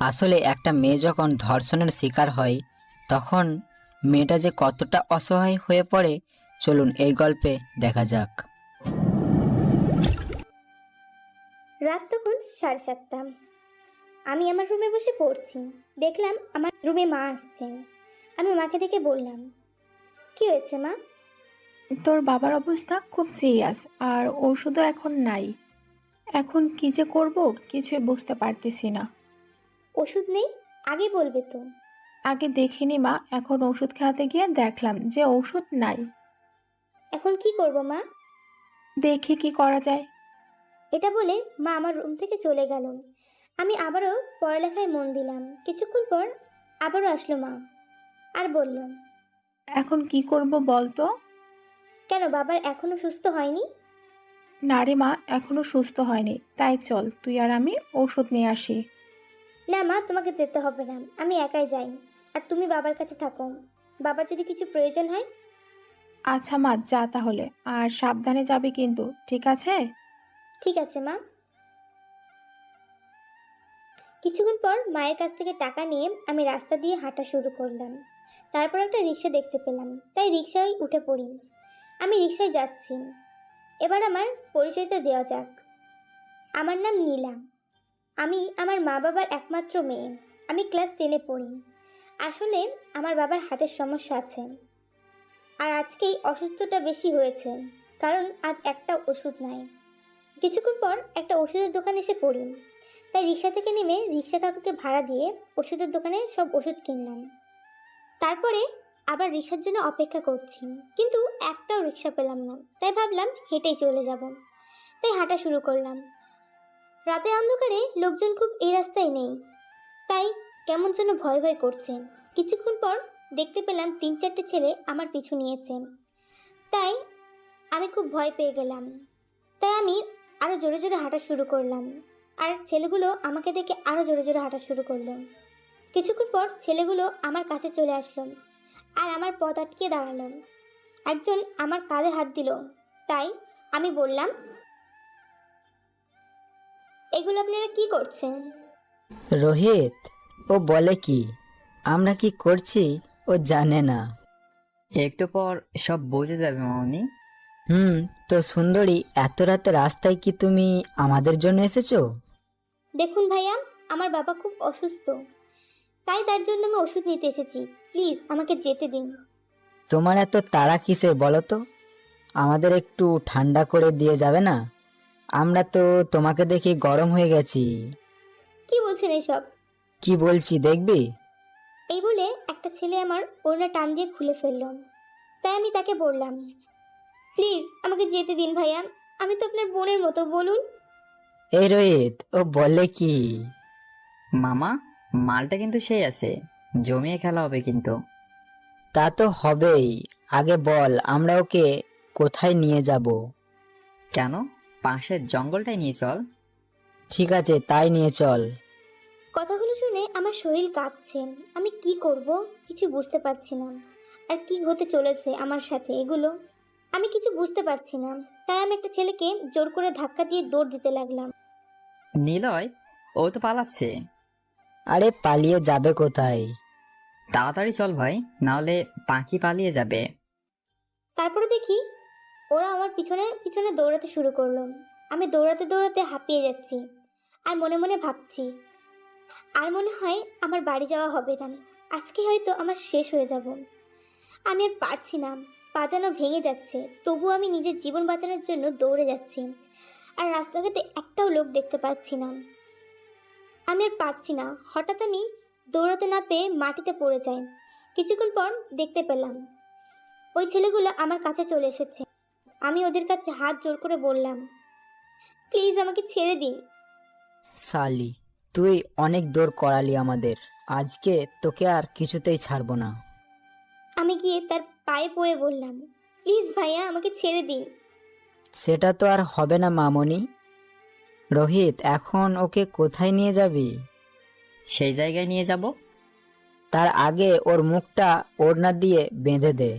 আসলে একটা মেয়ে যখন ধর্ষণের শিকার হয় তখন মেয়েটা যে কতটা অসহায় হয়ে পড়ে চলুন এই গল্পে দেখা যাক। রাত তখন 7:30। আমি আমার রুমে বসে পড়ছি। দেখলাম আমার রুমে মা আসছেন। আমি মাকে দেখে বললাম, কি হয়েছে মা? তোর বাবার অবস্থা খুব সিরিয়াস আর ওষুধও এখন নাই। এখন কি যে করব কিছুই বুঝতে পারতেছি না। ওষুধ নেই? আগে বলবে তো। আগে দেখিনি মা, এখন ওষুধ খাওয়াতে গিয়ে দেখলাম যে ওষুধ নাই। এখন কি করব মা? দেখি কি করা যায়। এটা বলে মা আমার রুম থেকে চলে গেল। আমি আবারও পড়ালেখায় মন দিলাম। কিছুক্ষণ পর আবারও আসলো মা আর বলল, এখন কি করব বল তো? কেন বাবার এখনো সুস্থ হয়নি? না রে মা, এখনো সুস্থ হয়নি, তাই চল তুই আর আমি ওষুধ নিয়ে আসি। না মা, তোমাকে যেতে হবে না, আমি একাই যাই। আর তুমি বাবার কাছে থাকো, বাবার যদি কিছু প্রয়োজন হয়। আচ্ছা মা, যা তাহলে, আর সাবধানে যাবি কিন্তু, ঠিক আছে? ঠিক আছে মা। কিছুক্ষণ পর মায়ের কাছ থেকে টাকা নিয়ে আমি রাস্তা দিয়ে হাঁটা শুরু করলাম। তারপর একটা রিক্সা দেখতে পেলাম, তাই রিক্সায় উঠে পড়ি। আমি রিক্সায় যাচ্ছি। এবার আমার পরিচয়টা দেওয়া যাক। আমার নাম নীলা। আমি আমার মা বাবার একমাত্র মেয়ে। আমি ক্লাস 10-এ পড়ি। আসলে আমার বাবার হার্টের সমস্যা আছে, আর আজকেই অসুস্থতা বেশি হয়েছে, কারণ আজ একটা ওষুধ নাই। কিছুক্ষণ পর একটা ওষুধের দোকানে এসে পড়ি, তাই রিক্সা থেকে নেমে রিক্সা কাকুকে ভাড়া দিয়ে ওষুধের দোকানে সব ওষুধ কিনলাম। তারপরে আবার রিক্সার জন্য অপেক্ষা করছি, কিন্তু একটাও রিক্সা পেলাম না, তাই ভাবলাম হেঁটেই চলে যাব। তাই হাঁটা শুরু করলাম। রাতের অন্ধকারে লোকজন খুব এই রাস্তায় নেই, তাই কেমন যেন ভয় ভয় করছে। কিছুক্ষণ পর দেখতে পেলাম 3-4টে ছেলে আমার পিছু নিয়েছে, তাই আমি খুব ভয় পেয়ে গেলাম। তাই আমি আরও জোরে জোরে হাঁটা শুরু করলাম, আর ছেলেগুলো আমাকে দেখে আরও জোরে জোরে হাঁটা শুরু করলো। কিছুক্ষণ পর ছেলেগুলো আমার কাছে চলে আসলো আর আমার পথ আটকে দাঁড়ালো। একজন আমার কাঁধে হাত দিল, তাই আমি বললাম, এগুলো আপনারা কি করছেন? রোহিত, ও বলে কি আমরা কি করছি ও জানে না। একটু পর সব বুঝে যাবে মামনি। হুম, তো সুন্দরী, এত রাতে রাস্তায় কি তুমি আমাদের জন্য এসেছো? দেখুন ভাইয়া, আমার বাবা খুব অসুস্থ, তাই তার জন্য আমি ওষুধ নিতে এসেছি। প্লিজ আমাকে যেতে দিন। তোমার এত তাড়া কিসে বলো তো? আমাদের একটু ঠান্ডা করে দিয়ে যাবে না? আমরা তো তোমাকে দেখে গরম হয়ে গেছি। কি বলছেন এসব? কি বলছি দেখবি? এই বলে একটা ছেলে আমার ওড়না টান দিয়ে খুলে ফেলল। তাই আমি তাকে বললাম, প্লিজ আমাকে যেতে দিন ভাইয়া, আমি তো আপনার বোনের মতো, বলুন। এই রোহিত, ও বলে কি? মামা, মালটা কিন্তু সেই আছে, জমিয়ে খেলা হবে কিন্তু। তা তো হবেই। আগে বল আমরা ওকে কোথায় নিয়ে যাব? কেন, পাশের জঙ্গলটাই নিয়ে চল। ঠিক আছে, তাই নিয়ে চল। কথাগুলো শুনে আমার শরীর কাঁপছে। আমি কি করব কিছু বুঝতে পারছি না। আর কি হতে চলেছে আমার সাথে এগুলো, আমি কিছু বুঝতে পারছি না। তাই আমি একটা ছেলেকে জোর করে ধাক্কা দিয়ে দৌড় দিতে লাগলাম। নিলয়, ও তো পালাচ্ছে। আরে পালিয়ে যাবে কোথায়? তাড়াতাড়ি চল ভাই, নাহলে পাখি পালিয়ে যাবে। তারপরে দেখি ওরা আমার পিছনে পিছনে দৌড়াতে শুরু করলো। আমি দৌড়াতে দৌড়াতে হাঁপিয়ে যাচ্ছি, আর মনে মনে ভাবছি, আর মনে হয় আমার বাড়ি যাওয়া হবে না, আজকে হয়তো আমার শেষ হয়ে যাব। আমি আর পারছি না, পা যেন ভেঙে যাচ্ছে, তবু আমি নিজের জীবন বাঁচানোর জন্য দৌড়ে যাচ্ছি। আর রাস্তাঘাটে একটাও লোক দেখতে পাচ্ছি না। আমি আর পারছি না, হঠাৎ আমি দৌড়াতে না পেয়ে মাটিতে পড়ে যাই। কিছুক্ষণ পর দেখতে পেলাম ওই ছেলেগুলো আমার কাছে চলে এসেছে। আমি ওদের কাছে হাত জোর করে বললাম, প্লিজ আমাকে ছেড়ে দিন। সালি, তুই অনেক দৌড় করালি আমাদের, আজকে তোকে আর কিছুতেই ছাড়বো না। আমি গিয়ে তার পায়ে পড়ে বললাম, প্লিজ ভাইয়া আমাকে ছেড়ে দিন। সেটা তো আর হবে না মামনি। রোহিত, এখন ওকে কোথায় নিয়ে যাবি? সেই জায়গায় নিয়ে যাব। তার আগে ওর মুখটা ওড়না দিয়ে বেঁধে দে।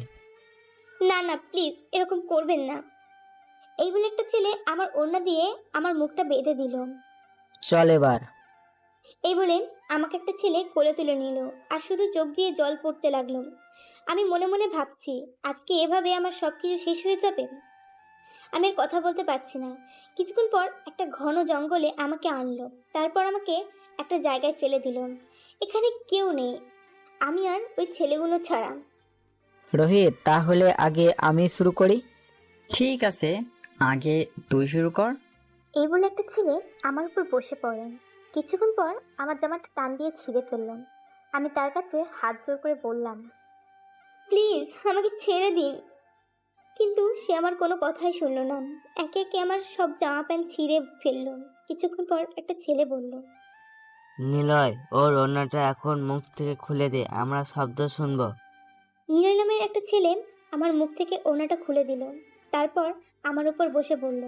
না না প্লিজ, এরকম করবেন না। এই বলে একটা ছেলে আমার ওড়না দিয়ে আমার মুখটা বেঁধে দিল। চল এবার। এই বলে আমাকে একটা ছেলে কোলে তুলে নিল আর শুধু চোখ দিয়ে জল পড়তে লাগলো। আমি মনে মনে ভাবছি, আজকে এভাবে আমার সব কিছু শেষ হয়ে যাবে। আমি আর কথা বলতে পারছি না। কিছুক্ষণ পর একটা ঘন জঙ্গলে আমাকে আনলো, তারপর আমাকে একটা জায়গায় ফেলে দিল। এখানে কেউ নেই, আমি আর ওই ছেলেগুলো ছাড়া। রোহিত, তাহলে আগে আমি শুরু করি। ঠিক আছে, আগে তুই শুরু কর। এই বলে একটা ছেলে আমার উপর বসে পড়লেন। কিছুক্ষণ পর আমার জামাটা টান দিয়ে ছিঁড়ে ফেললাম। আমি তার কাছে হাত জোর করে বললাম, প্লিজ আমাকে ছেড়ে দিন। কিন্তু সে আমার কোনো কথাই শুনলো না। একে একে আমার সব জামা প্যান্ট ছিঁড়ে ফেললো। কিছুক্ষণ পর একটা ছেলে বলল, নিলয়, ওর ওড়নাটা এখন মুখ থেকে খুলে দে, আমরা শব্দ শুনবো। নিলয় নামের একটা ছেলে আমার মুখ থেকে ওড়নাটা খুলে দিল, তারপর আমার উপর বসে পড়ল।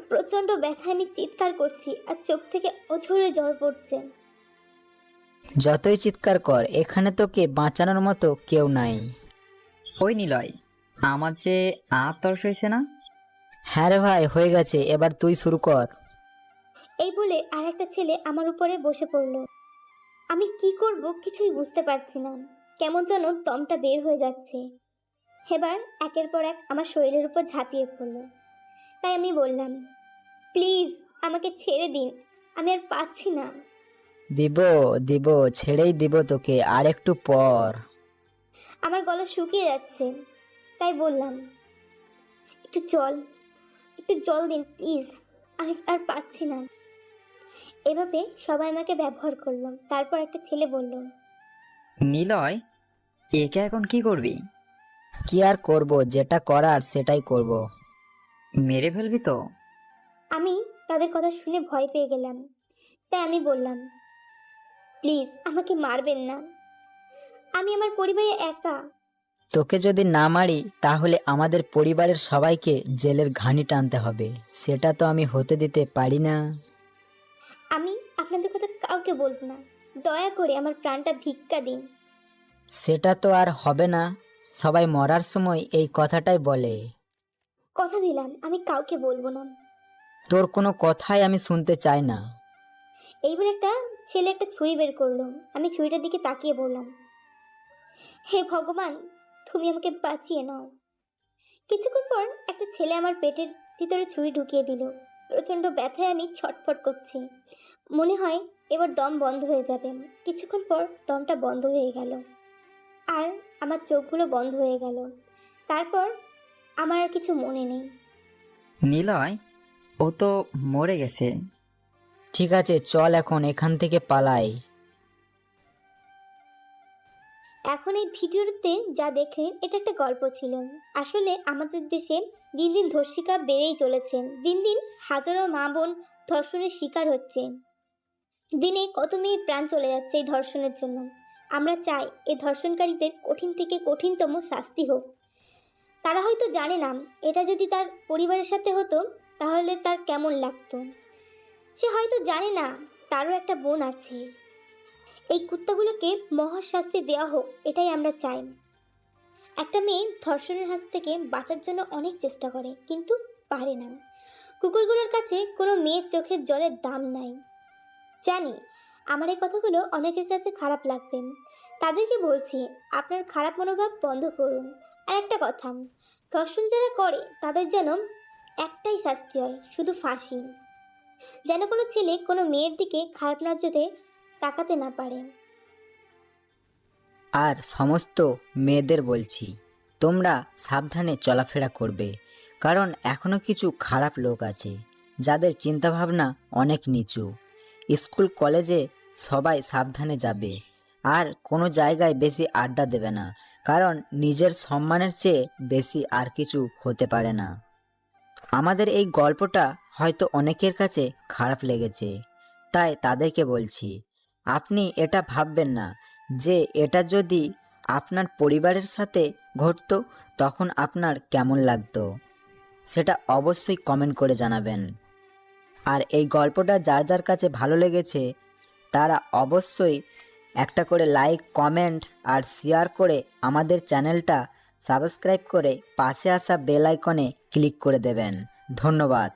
প্রচণ্ড ব্যথায় আমি চিৎকার করছি আর চোখ থেকে অঝরে জল পড়ছে। যতই চিৎকার কর, এখানে তোকে বাঁচানোর মতো কেউ নাই। ওই নিলয়, আমার যে তর্স হয়েছে না? হ্যাঁ রে ভাই, হয়ে গেছে, এবার তুই শুরু কর। এই বলে আর একটা ছেলে আমার উপরে বসে পড়ল। আমি কি করব কিছুই বুঝতে পারছি না। কেমন যেন দমটা বের হয়ে যাচ্ছে। এবার একের পর এক আমার শরীরের উপর ঝাঁপিয়ে পড়লো। তাই আমি বললাম, প্লিজ আমাকে ছেড়ে দিন, আমি আর পাচ্ছি না। দিব দিব, ছেড়েই দিব তোকে, আর একটু পর। আমার গলা শুকিয়ে যাচ্ছে, তাই বললাম, একটু জল দিন প্লিজ, আমি আর পাচ্ছি না। এভাবে সবাই আমাকে ব্যবহার করলো। তারপর একটা ছেলে বলল, নিলয়, একে এখন কি করবি? কি আর করব, যেটা করার সেটাই করব। মেরে ফেলবি তো? আমি তাদের কথা শুনে ভয় পেয়ে গেলাম। তাই আমি বললাম, প্লিজ আমাকে মারবেন না, আমি আমার পরিবারে একা। তোকে যদি না মারি তাহলে আমাদের পরিবারের সবাইকে জেলের ঘানি টানতে হবে, সেটা তো আমি হতে দিতে পারি না। আমি আপনাদের কথা কাউকে বলবো না, দয়া করে আমার প্রাণটা ভিক্ষা দিন। সেটা তো আর হবে না, সবাই মরার সময় এই কথাটাই বলে। কথা দিলাম আমি কাউকে বলবো না। তোর কোনো কথাই আমি শুনতে চাই না। এই বলে একটা ছেলে একটা ছুরি বের করলো। আমি ছুরিটার দিকে তাকিয়ে বললাম, হে ভগবান, তুমি আমাকে বাঁচিয়ে নাও। কিছুক্ষণ পর একটা ছেলে আমার পেটের ভিতরে ছুরি ঢুকিয়ে দিল। প্রচণ্ড ব্যথায় আমি ছটফট করছি। মনে হয় এবার দম বন্ধ হয়ে যাবে। কিছুক্ষণ পর দমটা বন্ধ হয়ে গেল আর আমার চোখগুলো বন্ধ হয়ে গেল। তারপর আমার আর কিছু মনে নেই। নিলয়, ও তো মরে গেছে। ঠিক আছে, চল এখন এখান থেকে পালাই। এখন এই ভিডিওতে যা দেখলেন এটা একটা গল্প ছিল। আসলে আমাদের দেশে দিন দিন ধর্ষিকা বেড়েই চলেছে। দিন দিন হাজারো মা বোন ধর্ষণের শিকার হচ্ছে। দিনে কত মেয়ের প্রাণ চলে যাচ্ছে এই ধর্ষণের জন্য। আমরা চাই এই ধর্ষণকারীদের কঠিন থেকে কঠিনতম শাস্তি হোক। তারা হয়তো জানে না এটা যদি তার পরিবারের সাথে হতো তাহলে তার কেমন লাগতো। সে হয়তো জানে না তারও একটা বোন আছে। এই কুত্তাগুলোকে মহা শাস্তি দেওয়া হোক, এটাই আমরা চাই। একটা মেয়ে ধর্ষণের হাত থেকে বাঁচার জন্য অনেক চেষ্টা করে, কিন্তু পারে না। কুকুরগুলোর কাছে কোনো মেয়ের চোখের জলের দাম নাই। জানি আমার এই কথাগুলো অনেকের কাছে খারাপ লাগবে। তাদেরকে বলছি, আপনার খারাপ মনোভাব বন্ধ করুন। আর একটা কথা, ধর্ষণ যারা করে তাদের যেন একটাই শাস্তি হয়, শুধু ফাঁসি। যেন কোনো ছেলে কোনো মেয়ের দিকে খারাপ নজরে তাকাতে না পারে। আর সমস্ত মেয়েদের বলছি, তোমরা সাবধানে চলাফেরা করবে, কারণ এখনো কিছু খারাপ লোক আছে যাদের চিন্তাভাবনা অনেক নিচু। স্কুল কলেজে সবাই সাবধানে যাবে, আর কোনো জায়গায় বেশি আড্ডা দেবে না, কারণ নিজের সম্মানের চেয়ে বেশি আর কিছু হতে পারে না। আমাদের এই গল্পটা হয়তো অনেকের কাছে খারাপ লেগেছে, তাই তাদেরকে বলছি, আপনি এটা ভাববেন না যে এটা যদি আপনার পরিবারের সাথে ঘটতো তখন আপনার কেমন লাগতো। সেটা অবশ্যই কমেন্ট করে জানাবেন। আর এই গল্পটা যার যার কাছে ভালো লেগেছে তারা অবশ্যই একটা করে লাইক, কমেন্ট আর শেয়ার করে আমাদের চ্যানেলটা সাবস্ক্রাইব করে পাশে আসা বেল আইকনে ক্লিক করে দেবেন। ধন্যবাদ।